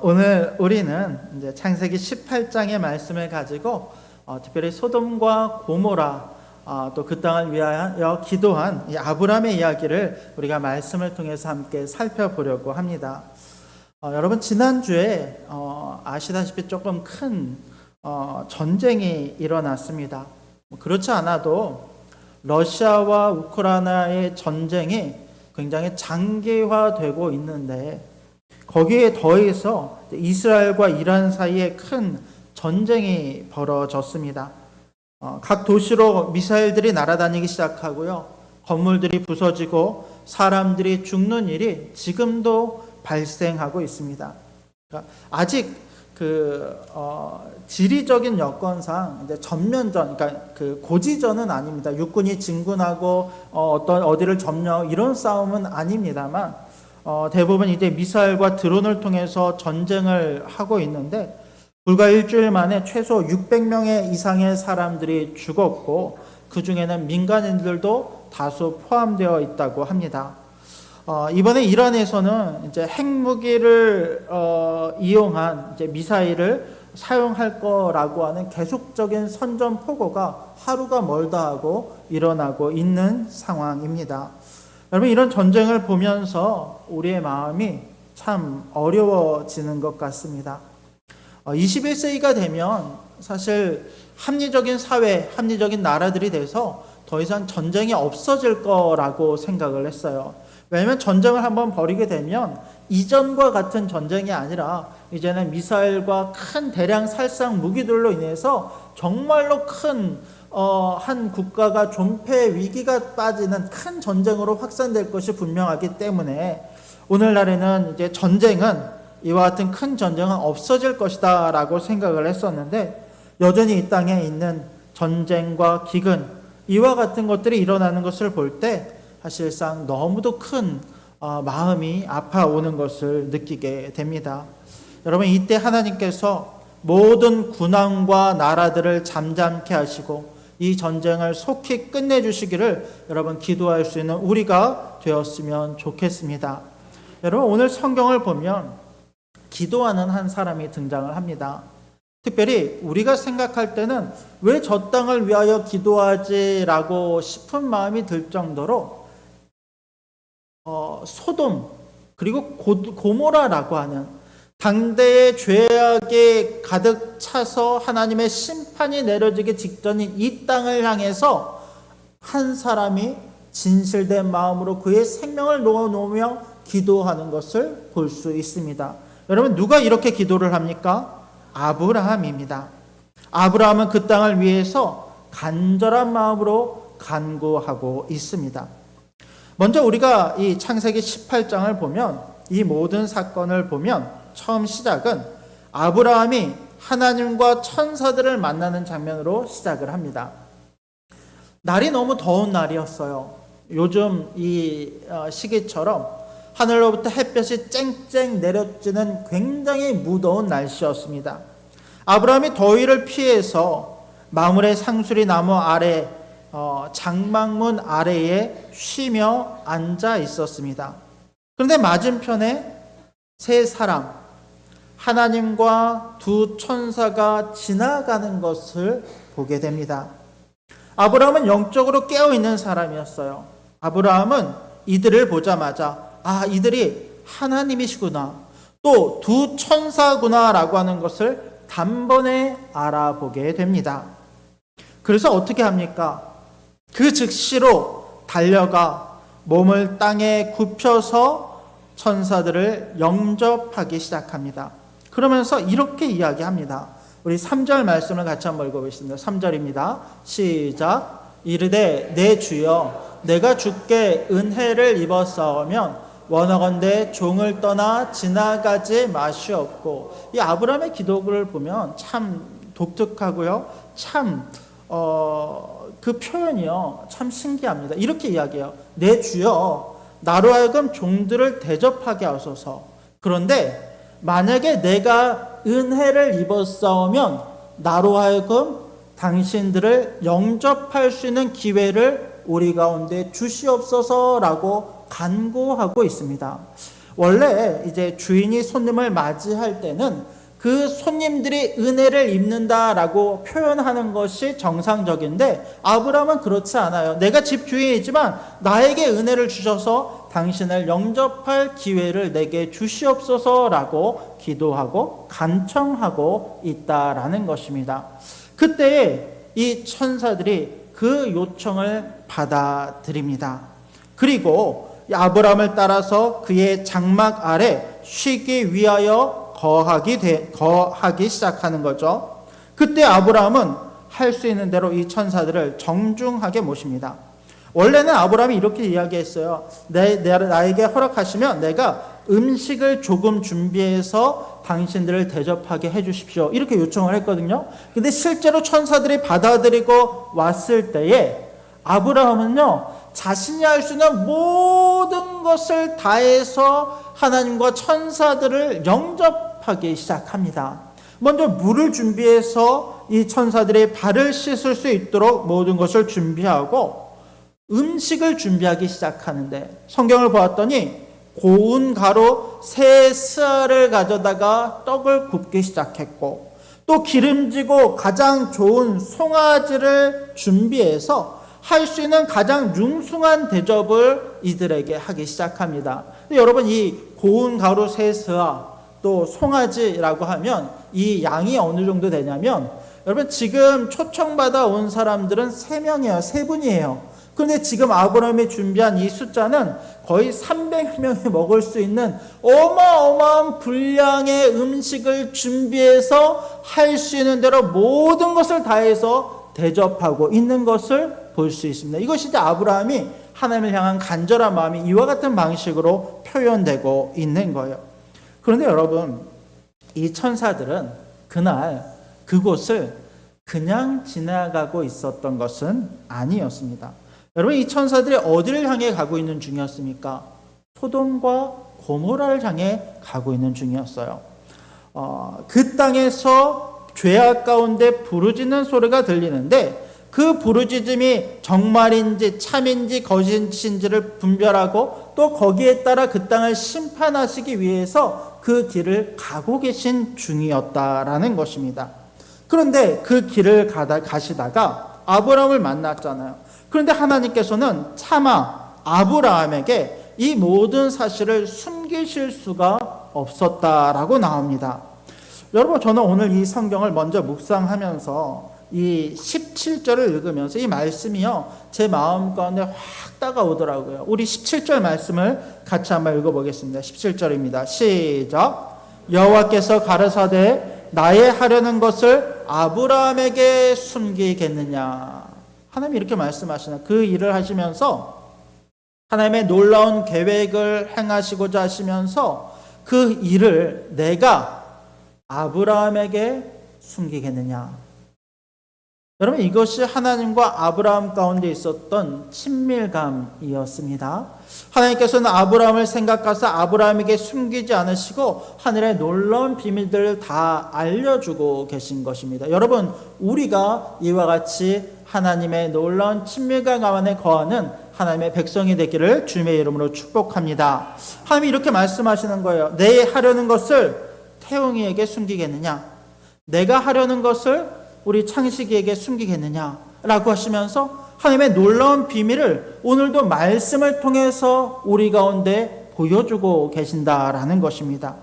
오늘 우리는 이제 창세기 18장의 말씀을 가지고 특별히 소돔과 고모라 또 그 땅을 위하여 기도한 이 아브라함의 이야기를 우리가 말씀을 통해서 함께 살펴보려고 합니다. 여러분 지난주에 아시다시피 조금 큰 전쟁이 일어났습니다. 그렇지 않아도 러시아와 우크라이나의 전쟁이 굉장히 장기화되고 있는데 거기에 더해서 이스라엘과 이란 사이에 큰 전쟁이 벌어졌습니다. 각 도시로 미사일들이 날아다니기 시작하고요. 건물들이 부서지고 사람들이 죽는 일이 지금도 발생하고 있습니다. 그러니까 아직 지리적인 여건상 이제 전면전, 그러니까 고지전은 아닙니다. 육군이 진군하고 어디를 점령 이런 싸움은 아닙니다만 대부분 이제 미사일과 드론을 통해서 전쟁을 하고 있는데 불과 일주일 만에 최소 600명의 이상의 사람들이 죽었고 그 중에는 민간인들도 다수 포함되어 있다고 합니다. 이번에 이란에서는 이제 핵무기를 이용한 이제 미사일을 사용할 거라고 하는 계속적인 선전포고가 하루가 멀다 하고 일어나고 있는 상황입니다. 여러분 이런 전쟁을 보면서 우리의 마음이 참 어려워지는 것 같습니다. 21세기가 되면 사실 합리적인 사회, 합리적인 나라들이 돼서 더 이상 전쟁이 없어질 거라고 생각을 했어요. 왜냐하면 전쟁을 한번 벌이게 되면 이전과 같은 전쟁이 아니라 이제는 미사일과 큰 대량 살상 무기들로 인해서 정말로 큰 한 국가가 존폐 위기가 빠지는 큰 전쟁으로 확산될 것이 분명하기 때문에 오늘날에는 이제 전쟁은 이와 같은 큰 전쟁은 없어질 것이다 라고 생각을 했었는데 여전히 이 땅에 있는 전쟁과 기근 이와 같은 것들이 일어나는 것을 볼 때 사실상 너무도 큰 마음이 아파오는 것을 느끼게 됩니다. 여러분 이때 하나님께서 모든 군왕과 나라들을 잠잠케 하시고 이 전쟁을 속히 끝내주시기를 여러분 기도할 수 있는 우리가 되었으면 좋겠습니다. 여러분 오늘 성경을 보면 기도하는 한 사람이 등장을 합니다. 특별히 우리가 생각할 때는 왜 저 땅을 위하여 기도하지라고 싶은 마음이 들 정도로 소돔 그리고 고모라라고 하는 당대의 죄악에 가득 차서 하나님의 심판이 내려지기 직전인 이 땅을 향해서 한 사람이 진실된 마음으로 그의 생명을 놓아놓으며 기도하는 것을 볼 수 있습니다. 여러분 누가 이렇게 기도를 합니까? 아브라함입니다. 아브라함은 그 땅을 위해서 간절한 마음으로 간구하고 있습니다. 먼저 우리가 이 창세기 18장을 보면 이 모든 사건을 보면 처음 시작은 아브라함이 하나님과 천사들을 만나는 장면으로 시작을 합니다. 날이 너무 더운 날이었어요. 요즘 이 시기처럼 하늘로부터 햇볕이 쨍쨍 내려지는 굉장히 무더운 날씨였습니다. 아브라함이 더위를 피해서 마므레 상수리 나무 아래 장막문 아래에 쉬며 앉아 있었습니다. 그런데 맞은편에 세 사람 하나님과 두 천사가 지나가는 것을 보게 됩니다. 아브라함은 영적으로 깨어있는 사람이었어요. 아브라함은 이들을 보자마자 이들이 하나님이시구나 또 두 천사구나 라고 하는 것을 단번에 알아보게 됩니다. 그래서 어떻게 합니까? 그 즉시로 달려가 몸을 땅에 굽혀서 천사들을 영접하기 시작합니다. 그러면서 이렇게 이야기합니다. 우리 3절 말씀을 같이 한번 읽어보겠습니다. 3절입니다. 시작. 이르되 내 주여 내가 주께 은혜를 입었사오면 원하건대 종을 떠나 지나가지 마시옵고. 이 아브라함의 기도를 보면 참 독특하고요. 참 그 표현이요 참 신기합니다. 이렇게 이야기해요. 내 주여 나로 하여금 종들을 대접하게 하소서. 그런데 만약에 내가 은혜를 입었사오면 나로 하여금 당신들을 영접할 수 있는 기회를 우리 가운데 주시옵소서라고 간구하고 있습니다. 원래 이제 주인이 손님을 맞이할 때는 그 손님들이 은혜를 입는다라고 표현하는 것이 정상적인데 아브라함은 그렇지 않아요. 내가 집 주인이지만 나에게 은혜를 주셔서 당신을 영접할 기회를 내게 주시옵소서라고 기도하고 간청하고 있다라는 것입니다. 그때에 이 천사들이 그 요청을 받아들입니다. 그리고 아브라함을 따라서 그의 장막 아래 쉬기 위하여 거하기 시작하는 거죠. 그때 아브라함은 할 수 있는 대로 이 천사들을 정중하게 모십니다. 원래는 아브라함이 이렇게 이야기했어요. 나에게 허락하시면 내가 음식을 조금 준비해서 당신들을 대접하게 해주십시오. 이렇게 요청을 했거든요. 근데 실제로 천사들이 받아들이고 왔을 때에 아브라함은요, 자신이 할 수 있는 모든 것을 다해서 하나님과 천사들을 영접하기 시작합니다. 먼저 물을 준비해서 이 천사들이 발을 씻을 수 있도록 모든 것을 준비하고 음식을 준비하기 시작하는데, 성경을 보았더니 고운 가루 3스아를 가져다가 떡을 굽기 시작했고, 또 기름지고 가장 좋은 송아지를 준비해서 할 수 있는 가장 융숭한 대접을 이들에게 하기 시작합니다. 여러분, 이 고운 가루 3스아 또 송아지라고 하면 이 양이 어느 정도 되냐면, 여러분 지금 초청받아 온 사람들은 3명이에요. 3분이에요. 그런데 지금 아브라함이 준비한 이 숫자는 거의 300명이 먹을 수 있는 어마어마한 분량의 음식을 준비해서 할 수 있는 대로 모든 것을 다해서 대접하고 있는 것을 볼 수 있습니다. 이것이 이제 아브라함이 하나님을 향한 간절한 마음이 이와 같은 방식으로 표현되고 있는 거예요. 그런데 여러분, 이 천사들은 그날 그곳을 그냥 지나가고 있었던 것은 아니었습니다. 여러분, 이 천사들이 어디를 향해 가고 있는 중이었습니까? 소돔과 고모라를 향해 가고 있는 중이었어요. 그 땅에서 죄악 가운데 부르짖는 소리가 들리는데, 그 부르짖음이 정말인지 참인지 거짓인지를 분별하고 또 거기에 따라 그 땅을 심판하시기 위해서 그 길을 가고 계신 중이었다라는 것입니다. 그런데 그 길을 가시다가 아브라함을 만났잖아요. 그런데 하나님께서는 차마 아브라함에게 이 모든 사실을 숨기실 수가 없었다라고 나옵니다. 여러분, 저는 오늘 이 성경을 먼저 묵상하면서 이 17절을 읽으면서 이 말씀이요, 제 마음 가운데 확 다가오더라고요. 우리 17절 말씀을 같이 한번 읽어보겠습니다. 17절입니다. 시작. 여호와께서 가라사대 나의 하려는 것을 아브라함에게 숨기겠느냐. 하나님이 이렇게 말씀하시나. 그 일을 하시면서 하나님의 놀라운 계획을 행하시고자 하시면서 그 일을 내가 아브라함에게 숨기겠느냐. 여러분, 이것이 하나님과 아브라함 가운데 있었던 친밀감이었습니다. 하나님께서는 아브라함을 생각하사 아브라함에게 숨기지 않으시고 하늘의 놀라운 비밀들을 다 알려주고 계신 것입니다. 여러분, 우리가 이와 같이 하나님의 놀라운 친밀감 안에 거하는 하나님의 백성이 되기를 주님의 이름으로 축복합니다. 하나님이 이렇게 말씀하시는 거예요. 내 하려는 것을 태웅이에게 숨기겠느냐? 내가 하려는 것을 우리 창식이에게 숨기겠느냐라고 하시면서 하나님의 놀라운 비밀을 오늘도 말씀을 통해서 우리 가운데 보여주고 계신다라는 것입니다.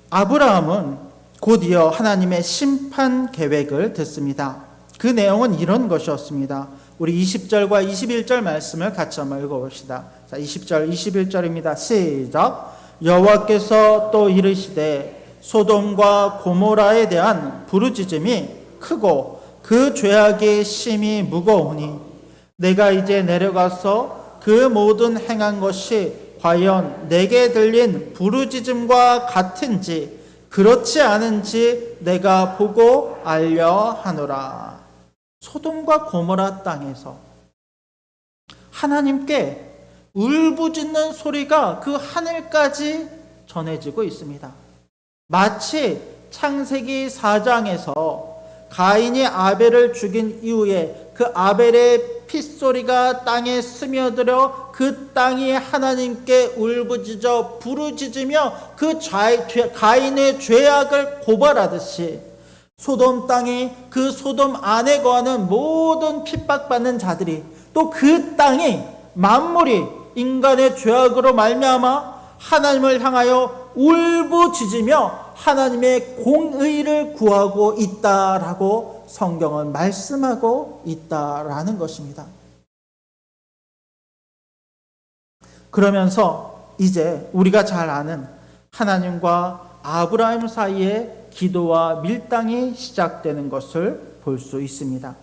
아브라함은 곧이어 하나님의 심판 계획을 듣습니다. 그 내용은 이런 것이었습니다. 우리 20절과 21절 말씀을 같이 한번 읽어봅시다. 자, 20절, 21절입니다. 시작. 여호와께서 또 이르시되 소돔과 고모라에 대한 부르짖음이 크고 그 죄악이 심히 무거우니 내가 이제 내려가서 그 모든 행한 것이 과연 내게 들린 부르짖음과 같은지 그렇지 않은지 내가 보고 알려 하노라. 소돔과 고모라 땅에서 하나님께 울부짖는 소리가 그 하늘까지 전해지고 있습니다. 마치 창세기 4장에서 가인이 아벨을 죽인 이후에 그 아벨의 핏소리가 땅에 스며들어 그 땅이 하나님께 울부짖어 부르짖으며 그 가인의 죄악을 고발하듯이 소돔 땅이 그 소돔 안에 거하는 모든 핍박받는 자들이 또 그 땅이 만물이 인간의 죄악으로 말미암아 하나님을 향하여 울부짖으며 하나님의 공의를 구하고 있다라고 성경은 말씀하고 있다라는 것입니다. 그러면서 이제 우리가 잘 아는 하나님과 아브라함 사이의 기도와 밀당이 시작되는 것을 볼 수 있습니다.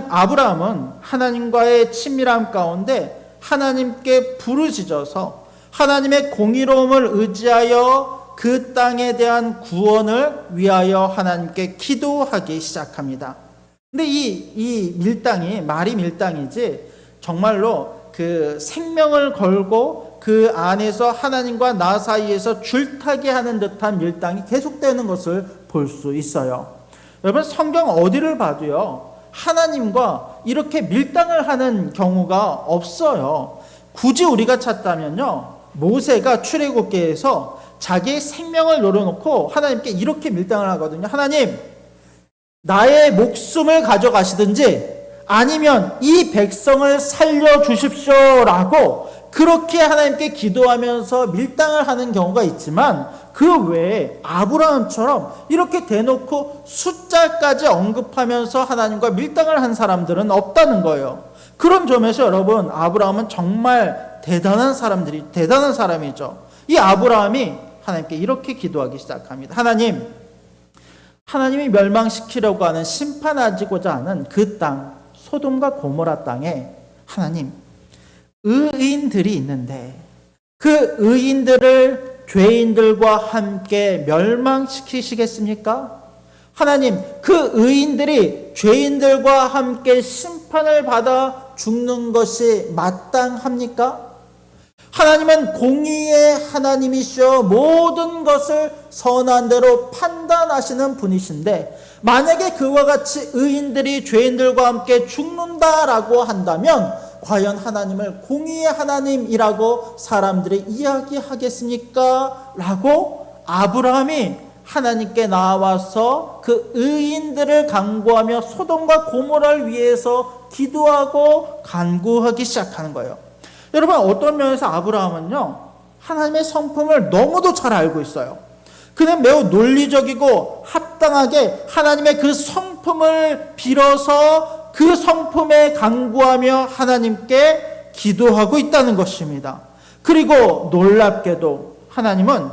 아브라함은 하나님과의 친밀함 가운데 하나님께 부르짖어서 하나님의 공의로움을 의지하여 그 땅에 대한 구원을 위하여 하나님께 기도하기 시작합니다. 근데 이 밀당이 말이 밀당이지 정말로 그 생명을 걸고 그 안에서 하나님과 나 사이에서 줄타기 하는 듯한 밀당이 계속되는 것을 볼 수 있어요. 여러분 성경 어디를 봐도요 하나님과 이렇게 밀당을 하는 경우가 없어요. 굳이 우리가 찾다면요 모세가 출애굽기에서 자기의 생명을 놓고 하나님께 이렇게 밀당을 하거든요. 하나님, 나의 목숨을 가져가시든지 아니면 이 백성을 살려주십시오라고 그렇게 하나님께 기도하면서 밀당을 하는 경우가 있지만 그 외에 아브라함처럼 이렇게 대놓고 숫자까지 언급하면서 하나님과 밀당을 한 사람들은 없다는 거예요. 그런 점에서 여러분 아브라함은 정말 대단한 사람이죠. 이 아브라함이 하나님께 이렇게 기도하기 시작합니다. 하나님이 멸망시키려고 하는 심판하고자 하는 그 땅 소돔과 고모라 땅에 하나님 의인들이 있는데 그 의인들을 죄인들과 함께 멸망시키시겠습니까? 하나님, 그 의인들이 죄인들과 함께 심판을 받아 죽는 것이 마땅합니까? 하나님은 공의의 하나님이시여 모든 것을 선한 대로 판단하시는 분이신데 만약에 그와 같이 의인들이 죄인들과 함께 죽는다라고 한다면 과연 하나님을 공의의 하나님이라고 사람들이 이야기하겠습니까? 라고 아브라함이 하나님께 나와서 그 의인들을 간구하며 소돔과 고모라를 위해서 기도하고 간구하기 시작하는 거예요. 여러분 어떤 면에서 아브라함은요 하나님의 성품을 너무도 잘 알고 있어요. 그는 매우 논리적이고 합당하게 하나님의 그 성품을 빌어서 그 성품에 간구하며 하나님께 기도하고 있다는 것입니다. 그리고 놀랍게도 하나님은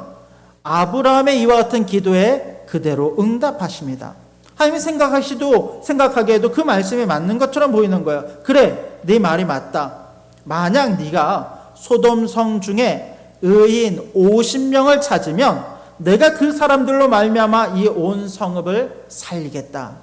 아브라함의 이와 같은 기도에 그대로 응답하십니다. 하나님이 생각하기에도 그 말씀이 맞는 것처럼 보이는 거예요. 그래, 네 말이 맞다. 만약 네가 소돔 성 중에 의인 50명을 찾으면 내가 그 사람들로 말미암아 이 온 성읍을 살리겠다.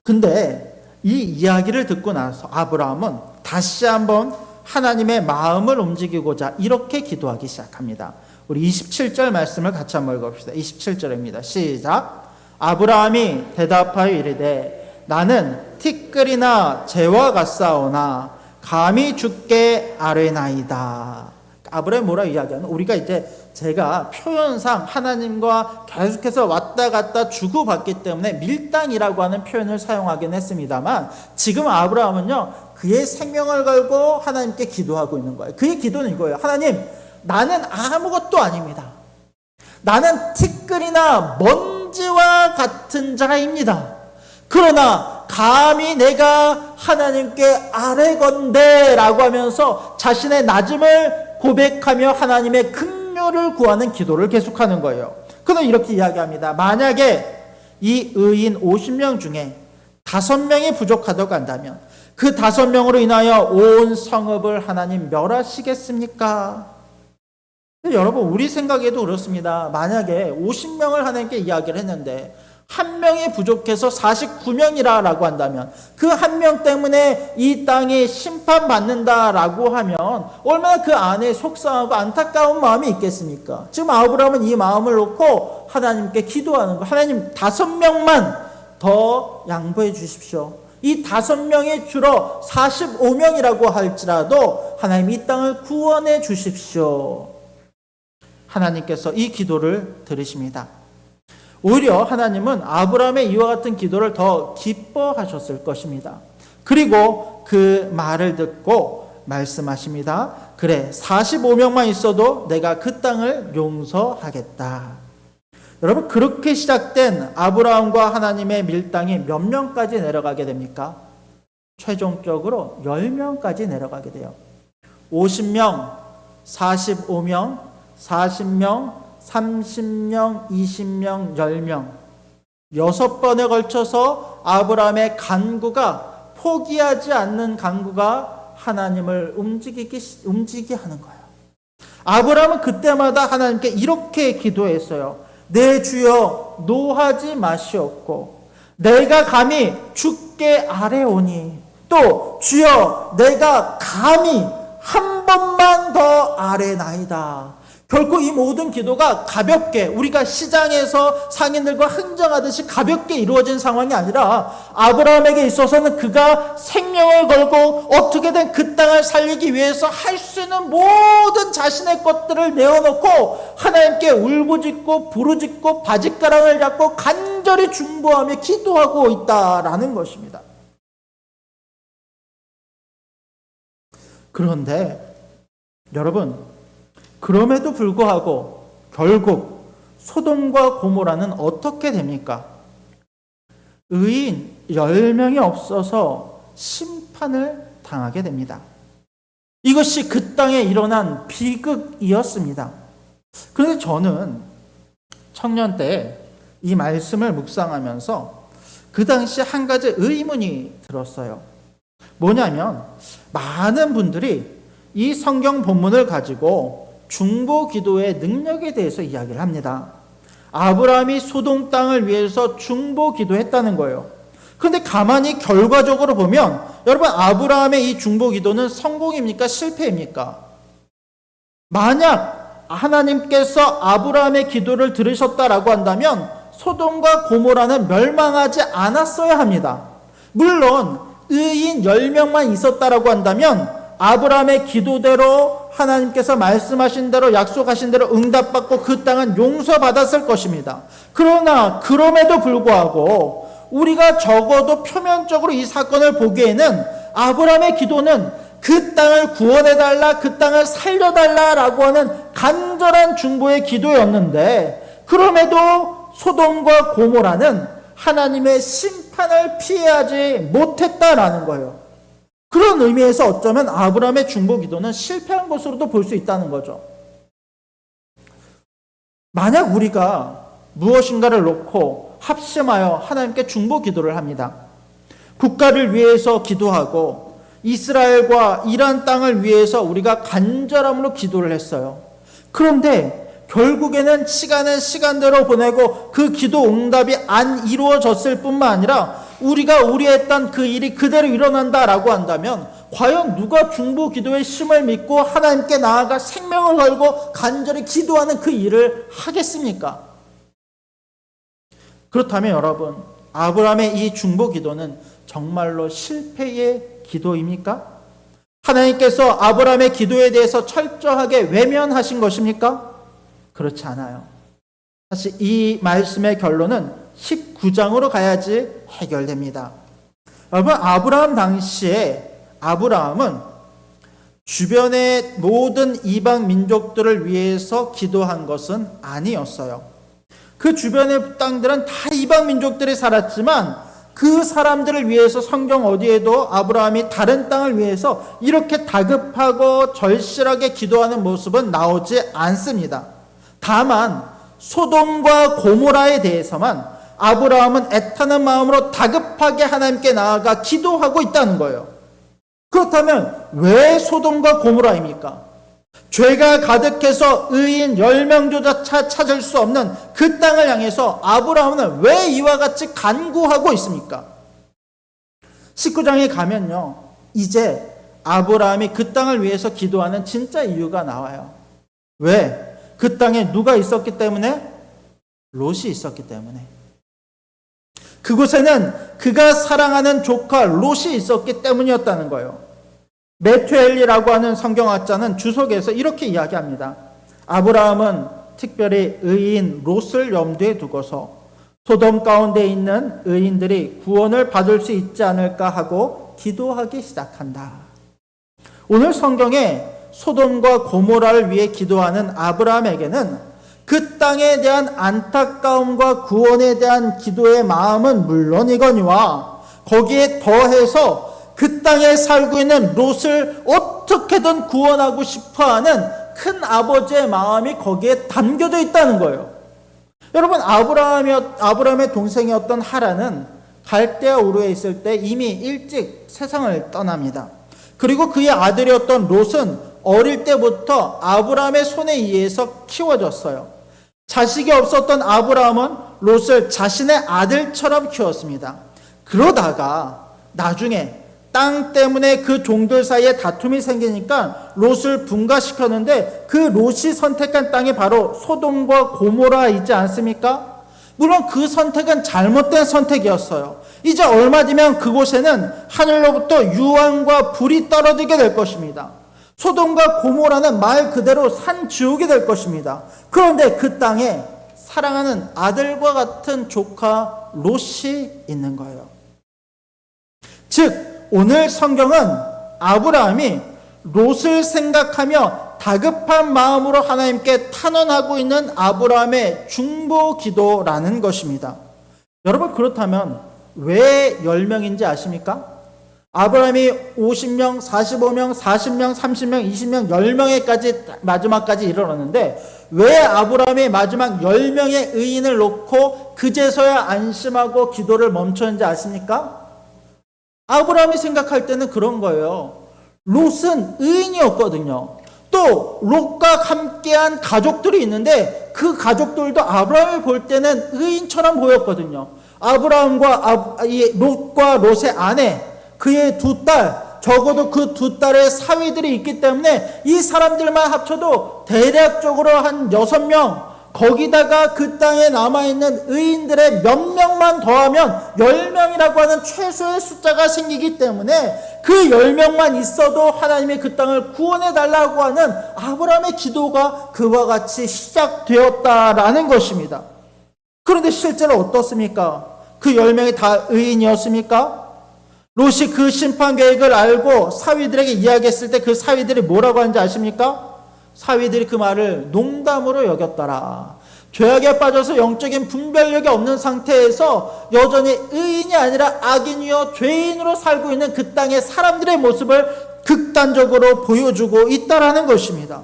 근데 이 이야기를 듣고 나서 아브라함은 다시 한번 하나님의 마음을 움직이고자 이렇게 기도하기 시작합니다. 우리 27절 말씀을 같이 한번 읽어봅시다. 27절입니다. 시작. 아브라함이 대답하여 이르되 나는 티끌이나 재와 같사오나 감히 주께 아뢰나이다. 아브라함이 뭐라 이야기하는? 우리가 제가 표현상 하나님과 계속해서 왔다 갔다 주고받기 때문에 밀당이라고 하는 표현을 사용하긴 했습니다만 지금 아브라함은요 그의 생명을 걸고 하나님께 기도하고 있는 거예요. 그의 기도는 이거예요. 하나님, 나는 아무것도 아닙니다. 나는 티끌이나 먼지와 같은 자입니다. 그러나 감히 내가 하나님께 아뢰건대 라고 하면서 자신의 낮음을 고백하며 하나님의 긍휼을 구하는 기도를 계속하는 거예요. 그는 이렇게 이야기합니다. 만약에 이 의인 50명 중에 5명이 부족하다고 한다면 그 5명으로 인하여 온 성읍을 하나님 멸하시겠습니까? 여러분 우리 생각에도 그렇습니다. 만약에 50명을 하나님께 이야기를 했는데 한 명이 부족해서 49명이라고 한다면 그 한 명 때문에 이 땅이 심판받는다라고 하면 얼마나 그 안에 속상하고 안타까운 마음이 있겠습니까? 지금 아브라함은 이 마음을 놓고 하나님께 기도하는 거. 하나님 5명만 더 양보해 주십시오. 이 5명이 줄어 45명이라고 할지라도 하나님 이 땅을 구원해 주십시오. 하나님께서 이 기도를 들으십니다. 오히려 하나님은 아브라함의 이와 같은 기도를 더 기뻐하셨을 것입니다. 그리고 그 말을 듣고 말씀하십니다. 그래, 45명만 있어도 내가 그 땅을 용서하겠다. 여러분, 그렇게 시작된 아브라함과 하나님의 밀당이 몇 명까지 내려가게 됩니까? 최종적으로 10명까지 내려가게 돼요. 50명, 45명, 40명, 30명, 20명, 10명. 6번에 걸쳐서 아브라함의 간구가, 포기하지 않는 간구가 하나님을 움직이게 하는 거예요. 아브라함은 그때마다 하나님께 이렇게 기도했어요. 내 주여 노하지 마시옵고 내가 감히 주께 아뢰오니 또 주여 내가 감히 한 번만 더 아뢰나이다. 결코 이 모든 기도가 가볍게 우리가 시장에서 상인들과 흥정하듯이 가볍게 이루어진 상황이 아니라 아브라함에게 있어서는 그가 생명을 걸고 어떻게든 그 땅을 살리기 위해서 할 수 있는 모든 자신의 것들을 내어놓고 하나님께 울부짖고 부르짖고 바짓가랑을 잡고 간절히 중보하며 기도하고 있다라는 것입니다. 그런데 여러분, 그럼에도 불구하고 결국 소돔과 고모라는 어떻게 됩니까? 의인 10명이 없어서 심판을 당하게 됩니다. 이것이 그 땅에 일어난 비극이었습니다. 그런데 저는 청년 때 이 말씀을 묵상하면서 그 당시 한 가지 의문이 들었어요. 뭐냐면 많은 분들이 이 성경 본문을 가지고 중보 기도의 능력에 대해서 이야기를 합니다. 아브라함이 소돔 땅을 위해서 중보 기도했다는 거예요. 그런데 가만히 결과적으로 보면 여러분, 아브라함의 이 중보 기도는 성공입니까? 실패입니까? 만약 하나님께서 아브라함의 기도를 들으셨다라고 한다면 소돔과 고모라는 멸망하지 않았어야 합니다. 물론 의인 10명만 있었다라고 한다면 아브라함의 기도대로 하나님께서 말씀하신 대로 약속하신 대로 응답받고 그 땅은 용서받았을 것입니다. 그러나 그럼에도 불구하고 우리가 적어도 표면적으로 이 사건을 보기에는 아브라함의 기도는 그 땅을 구원해달라, 그 땅을 살려달라라고 하는 간절한 중보의 기도였는데 그럼에도 소돔과 고모라는 하나님의 심판을 피하지 못했다라는 거예요. 그런 의미에서 어쩌면 아브라함의 중보 기도는 실패한 것으로도 볼 수 있다는 거죠. 만약 우리가 무엇인가를 놓고 합심하여 하나님께 중보 기도를 합니다. 국가를 위해서 기도하고 이스라엘과 이란 땅을 위해서 우리가 간절함으로 기도를 했어요. 그런데 결국에는 시간은 시간대로 보내고 그 기도 응답이 안 이루어졌을 뿐만 아니라 우리가 했던 그 일이 그대로 일어난다라고 한다면 과연 누가 중보 기도의 힘을 믿고 하나님께 나아가 생명을 걸고 간절히 기도하는 그 일을 하겠습니까? 그렇다면 여러분, 아브라함의 이 중보 기도는 정말로 실패의 기도입니까? 하나님께서 아브라함의 기도에 대해서 철저하게 외면하신 것입니까? 그렇지 않아요. 사실 이 말씀의 결론은 19장으로 가야지 해결됩니다. 여러분, 아브라함 당시에 아브라함은 주변의 모든 이방 민족들을 위해서 기도한 것은 아니었어요. 그 주변의 땅들은 다 이방 민족들이 살았지만 그 사람들을 위해서 성경 어디에도 아브라함이 다른 땅을 위해서 이렇게 다급하고 절실하게 기도하는 모습은 나오지 않습니다. 다만 소돔과 고모라에 대해서만 아브라함은 애타는 마음으로 다급하게 하나님께 나아가 기도하고 있다는 거예요. 그렇다면 왜 소돔과 고모라입니까? 죄가 가득해서 의인 10명조차 찾을 수 없는 그 땅을 향해서 아브라함은 왜 이와 같이 간구하고 있습니까? 19장에 가면요, 이제 아브라함이 그 땅을 위해서 기도하는 진짜 이유가 나와요. 왜? 그 땅에 누가 있었기 때문에? 롯이 있었기 때문에. 그곳에는 그가 사랑하는 조카 롯이 있었기 때문이었다는 거예요. 메투엘리라고 하는 성경학자는 주석에서 이렇게 이야기합니다. 아브라함은 특별히 의인 롯을 염두에 두고서 소돔 가운데 있는 의인들이 구원을 받을 수 있지 않을까 하고 기도하기 시작한다. 오늘 성경에 소돔과 고모라를 위해 기도하는 아브라함에게는 그 땅에 대한 안타까움과 구원에 대한 기도의 마음은 물론이거니와 거기에 더해서 그 땅에 살고 있는 롯을 어떻게든 구원하고 싶어하는 큰 아버지의 마음이 거기에 담겨져 있다는 거예요. 여러분, 아브라함의 동생이었던 하란은 갈대아 우르에 있을 때 이미 일찍 세상을 떠납니다. 그리고 그의 아들이었던 롯은 어릴 때부터 아브라함의 손에 의해서 키워졌어요. 자식이 없었던 아브라함은 롯을 자신의 아들처럼 키웠습니다. 그러다가 나중에 땅 때문에 그 종들 사이에 다툼이 생기니까 롯을 분가시켰는데 그 롯이 선택한 땅이 바로 소돔과 고모라이지 않습니까? 물론 그 선택은 잘못된 선택이었어요. 이제 얼마 뒤면 그곳에는 하늘로부터 유황과 불이 떨어지게 될 것입니다. 소돔과 고모라는 말 그대로 산지옥이 될 것입니다. 그런데 그 땅에 사랑하는 아들과 같은 조카 롯이 있는 거예요. 즉 오늘 성경은 아브라함이 롯을 생각하며 다급한 마음으로 하나님께 탄원하고 있는 아브라함의 중보 기도라는 것입니다. 여러분, 그렇다면 왜 10명인지 아십니까? 아브라함이 50명, 45명, 40명, 30명, 20명, 10명에까지 마지막까지 이르렀는데 왜 아브라함이 마지막 10명의 의인을 놓고 그제서야 안심하고 기도를 멈췄는지 아십니까? 아브라함이 생각할 때는 그런 거예요. 롯은 의인이었거든요. 또 롯과 함께한 가족들이 있는데 그 가족들도 아브라함이 볼 때는 의인처럼 보였거든요. 아브라함과 롯과 롯의 아내, 그의 두 딸, 적어도 그 두 딸의 사위들이 있기 때문에 이 사람들만 합쳐도 대략적으로 한 6명, 거기다가 그 땅에 남아있는 의인들의 몇 명만 더하면 10명이라고 하는 최소의 숫자가 생기기 때문에 그 10명만 있어도 하나님이 그 땅을 구원해달라고 하는 아브라함의 기도가 그와 같이 시작되었다라는 것입니다. 그런데 실제로 어떻습니까? 그 10명이 다 의인이었습니까? 롯이 그 심판 계획을 알고 사위들에게 이야기했을 때 그 사위들이 뭐라고 하는지 아십니까? 사위들이 그 말을 농담으로 여겼더라. 죄악에 빠져서 영적인 분별력이 없는 상태에서 여전히 의인이 아니라 악인이요 죄인으로 살고 있는 그 땅의 사람들의 모습을 극단적으로 보여주고 있다라는 것입니다.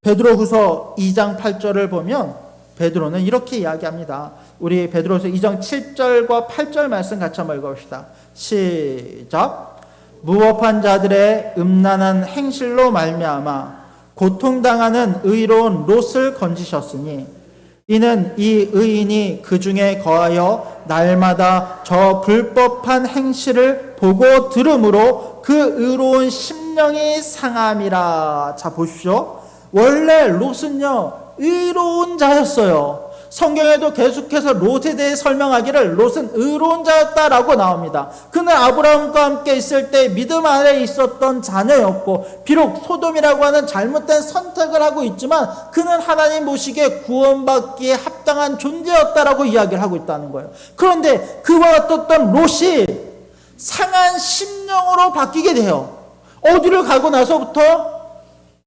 베드로후서 2장 8절을 보면 베드로는 이렇게 이야기합니다. 우리 베드로후서 2장 7절과 8절 말씀 같이 한번 읽어봅시다. 시작. 무법한 자들의 음란한 행실로 말미암아 고통당하는 의로운 롯을 건지셨으니 이는 이 의인이 그 중에 거하여 날마다 저 불법한 행실을 보고 들음으로 그 의로운 심령이 상함이라. 자, 보십시오. 원래 롯은요 의로운 자였어요. 성경에도 계속해서 롯에 대해 설명하기를 롯은 의로운 자였다라고 나옵니다. 그는 아브라함과 함께 있을 때 믿음 아래 있었던 자녀였고 비록 소돔이라고 하는 잘못된 선택을 하고 있지만 그는 하나님 보시기에 구원받기에 합당한 존재였다라고 이야기를 하고 있다는 거예요. 그런데 그와 같았던 롯이 상한 심령으로 바뀌게 돼요. 어디를 가고 나서부터?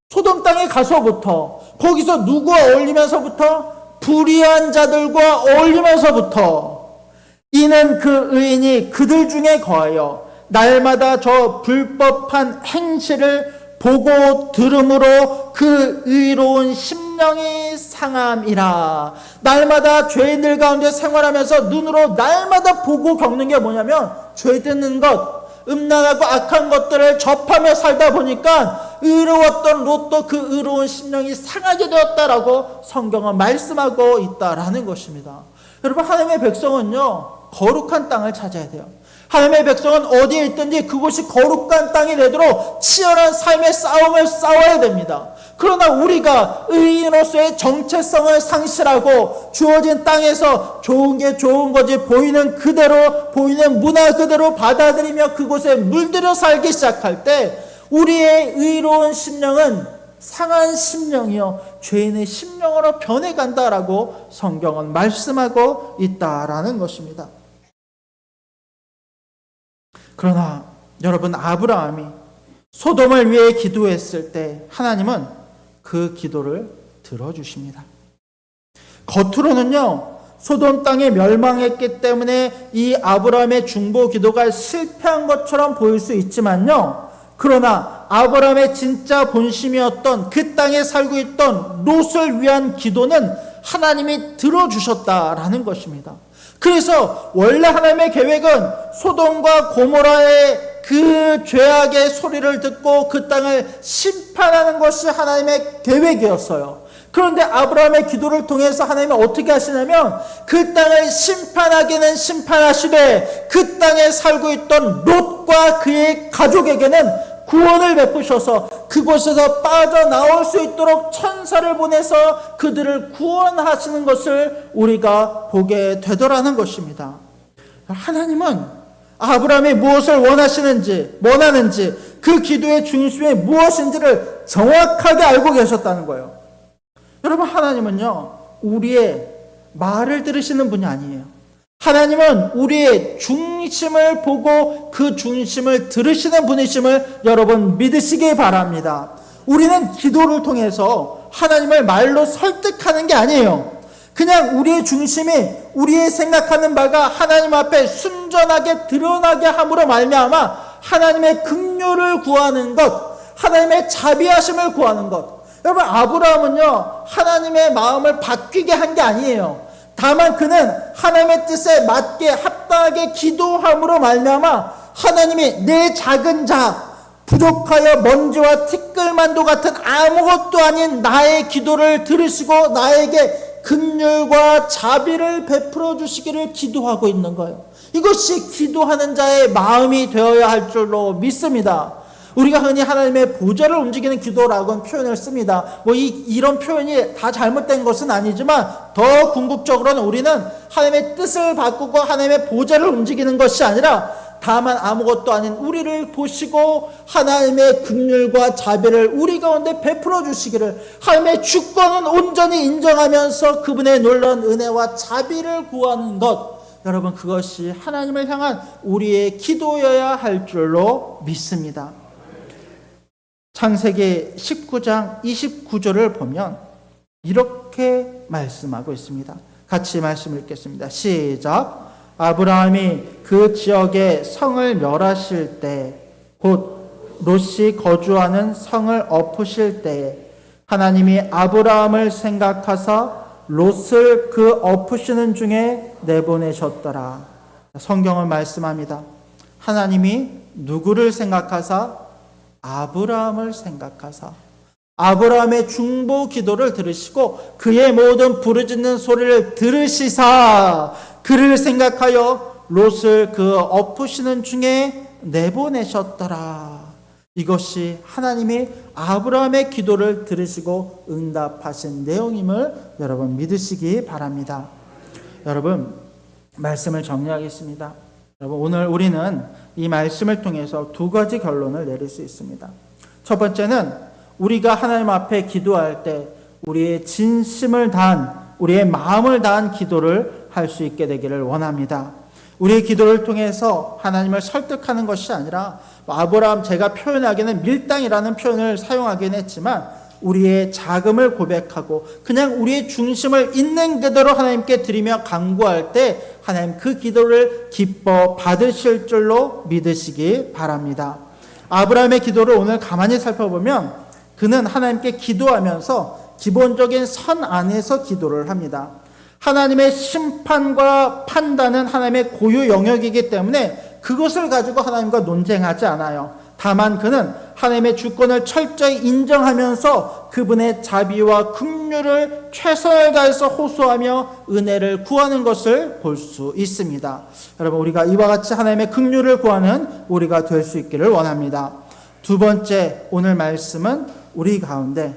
소돔 땅에 가서부터, 거기서 누구와 어울리면서부터? 불의한 자들과 어울리면서부터. 이는 그 의인이 그들 중에 거하여 날마다 저 불법한 행실을 보고 들음으로 그 의로운 심령이 상함이라. 날마다 죄인들 가운데 생활하면서 눈으로 날마다 보고 겪는 게 뭐냐면 죄 짓는 것, 음란하고 악한 것들을 접하며 살다 보니까 의로웠던 롯도 그 의로운 심령이 상하게 되었다라고 성경은 말씀하고 있다라는 것입니다. 여러분, 하나님의 백성은요 거룩한 땅을 찾아야 돼요. 하나님의 백성은 어디에 있든지 그곳이 거룩한 땅이 되도록 치열한 삶의 싸움을 싸워야 됩니다. 그러나 우리가 의인으로서의 정체성을 상실하고 주어진 땅에서 좋은 게 좋은 거지 보이는 그대로, 보이는 문화 그대로 받아들이며 그곳에 물들여 살기 시작할 때 우리의 의로운 심령은 상한 심령이요 죄인의 심령으로 변해간다라고 성경은 말씀하고 있다라는 것입니다. 그러나 여러분, 아브라함이 소돔을 위해 기도했을 때 하나님은 그 기도를 들어주십니다. 겉으로는요 소돔 땅에 멸망했기 때문에 이 아브라함의 중보 기도가 실패한 것처럼 보일 수 있지만요, 그러나 아브라함의 진짜 본심이었던 그 땅에 살고 있던 롯을 위한 기도는 하나님이 들어주셨다라는 것입니다. 그래서 원래 하나님의 계획은 소돔과 고모라의 그 죄악의 소리를 듣고 그 땅을 심판하는 것이 하나님의 계획이었어요. 그런데 아브라함의 기도를 통해서 하나님이 어떻게 하시냐면 그 땅을 심판하기는 심판하시되 그 땅에 살고 있던 롯과 그의 가족에게는 구원을 베푸셔서 그곳에서 빠져나올 수 있도록 천사를 보내서 그들을 구원하시는 것을 우리가 보게 되더라는 것입니다. 하나님은 아브라함이 무엇을 원하는지 그 기도의 중심이 무엇인지를 정확하게 알고 계셨다는 거예요. 여러분, 하나님은요 우리의 말을 들으시는 분이 아니에요. 하나님은 우리의 중심을 보고 그 중심을 들으시는 분이심을 여러분 믿으시기 바랍니다. 우리는 기도를 통해서 하나님을 말로 설득하는 게 아니에요. 그냥 우리의 중심이 우리의 생각하는 바가 하나님 앞에 순전하게 드러나게 함으로 말미암아 하나님의 긍휼을 구하는 것, 하나님의 자비하심을 구하는 것. 여러분, 아브라함은요 하나님의 마음을 바뀌게 한 게 아니에요. 다만 그는 하나님의 뜻에 맞게 합당하게 기도함으로 말미암아 하나님이 내 작은 자, 부족하여 먼지와 티끌만도 같은 아무것도 아닌 나의 기도를 들으시고 나에게 긍휼과 자비를 베풀어 주시기를 기도하고 있는 거예요. 이것이 기도하는 자의 마음이 되어야 할 줄로 믿습니다. 우리가 흔히 하나님의 보좌를 움직이는 기도라고 표현을 씁니다. 이런 표현이 다 잘못된 것은 아니지만 더 궁극적으로는 우리는 하나님의 뜻을 바꾸고 하나님의 보좌를 움직이는 것이 아니라 다만 아무것도 아닌 우리를 보시고 하나님의 긍휼과 자비를 우리 가운데 베풀어 주시기를, 하나님의 주권은 온전히 인정하면서 그분의 놀라운 은혜와 자비를 구하는 것, 여러분 그것이 하나님을 향한 우리의 기도여야 할 줄로 믿습니다. 창세기 19장 29절을 보면 이렇게 말씀하고 있습니다. 같이 말씀을 읽겠습니다. 시작. 아브라함이 그 지역의 성을 멸하실 때, 곧 롯이 거주하는 성을 엎으실 때에 하나님이 아브라함을 생각하사 롯을 그 엎으시는 중에 내보내셨더라. 성경은 말씀합니다. 하나님이 누구를 생각하사? 아브라함을 생각하사 아브라함의 중보 기도를 들으시고 그의 모든 부르짖는 소리를 들으시사 그를 생각하여 롯을 그 엎으시는 중에 내보내셨더라. 이것이 하나님이 아브라함의 기도를 들으시고 응답하신 내용임을 여러분 믿으시기 바랍니다. 여러분, 말씀을 정리하겠습니다. 여러분, 오늘 우리는 이 말씀을 통해서 두 가지 결론을 내릴 수 있습니다. 첫 번째는 우리가 하나님 앞에 기도할 때 우리의 진심을 다한, 우리의 마음을 다한 기도를 할 수 있게 되기를 원합니다. 우리의 기도를 통해서 하나님을 설득하는 것이 아니라 아브라함, 제가 표현하기는 밀당이라는 표현을 사용하긴 했지만 우리의 자금을 고백하고 그냥 우리의 중심을 있는 그대로 하나님께 드리며 간구할 때 하나님 그 기도를 기뻐 받으실 줄로 믿으시기 바랍니다. 아브라함의 기도를 오늘 가만히 살펴보면 그는 하나님께 기도하면서 기본적인 선 안에서 기도를 합니다. 하나님의 심판과 판단은 하나님의 고유 영역이기 때문에 그것을 가지고 하나님과 논쟁하지 않아요. 다만 그는 하나님의 주권을 철저히 인정하면서 그분의 자비와 긍휼을 최선을 다해서 호소하며 은혜를 구하는 것을 볼 수 있습니다. 여러분, 우리가 이와 같이 하나님의 긍휼을 구하는 우리가 될 수 있기를 원합니다. 두 번째, 오늘 말씀은 우리 가운데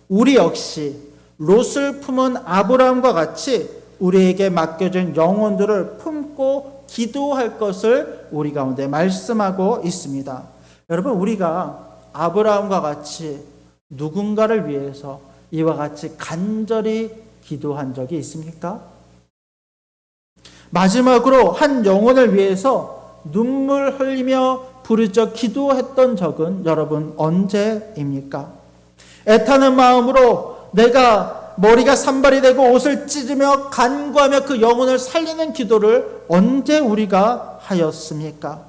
우리 역시 롯을 품은 아브라함과 같이 우리에게 맡겨진 영혼들을 품고 기도할 것을 우리 가운데 말씀하고 있습니다. 여러분, 우리가 아브라함과 같이 누군가를 위해서 이와 같이 간절히 기도한 적이 있습니까? 마지막으로 한 영혼을 위해서 눈물 흘리며 부르짖어 기도했던 적은 여러분 언제입니까? 애타는 마음으로 내가 머리가 산발이 되고 옷을 찢으며 간구하며 그 영혼을 살리는 기도를 언제 우리가 하였습니까?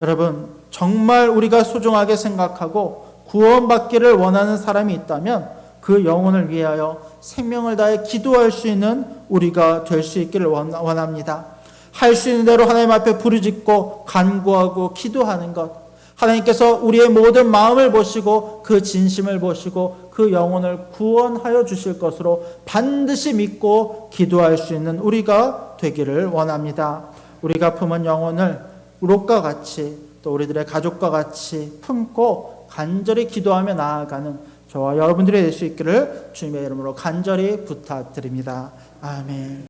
여러분, 정말 우리가 소중하게 생각하고 구원받기를 원하는 사람이 있다면 그 영혼을 위하여 생명을 다해 기도할 수 있는 우리가 될 수 있기를 원합니다. 할 수 있는 대로 하나님 앞에 부르짖고 간구하고 기도하는 것, 하나님께서 우리의 모든 마음을 보시고 그 진심을 보시고 그 영혼을 구원하여 주실 것으로 반드시 믿고 기도할 수 있는 우리가 되기를 원합니다. 우리가 품은 영혼을 롯과 같이 또 우리들의 가족과 같이 품고 간절히 기도하며 나아가는 저와 여러분들이 될 수 있기를 주님의 이름으로 간절히 부탁드립니다. 아멘.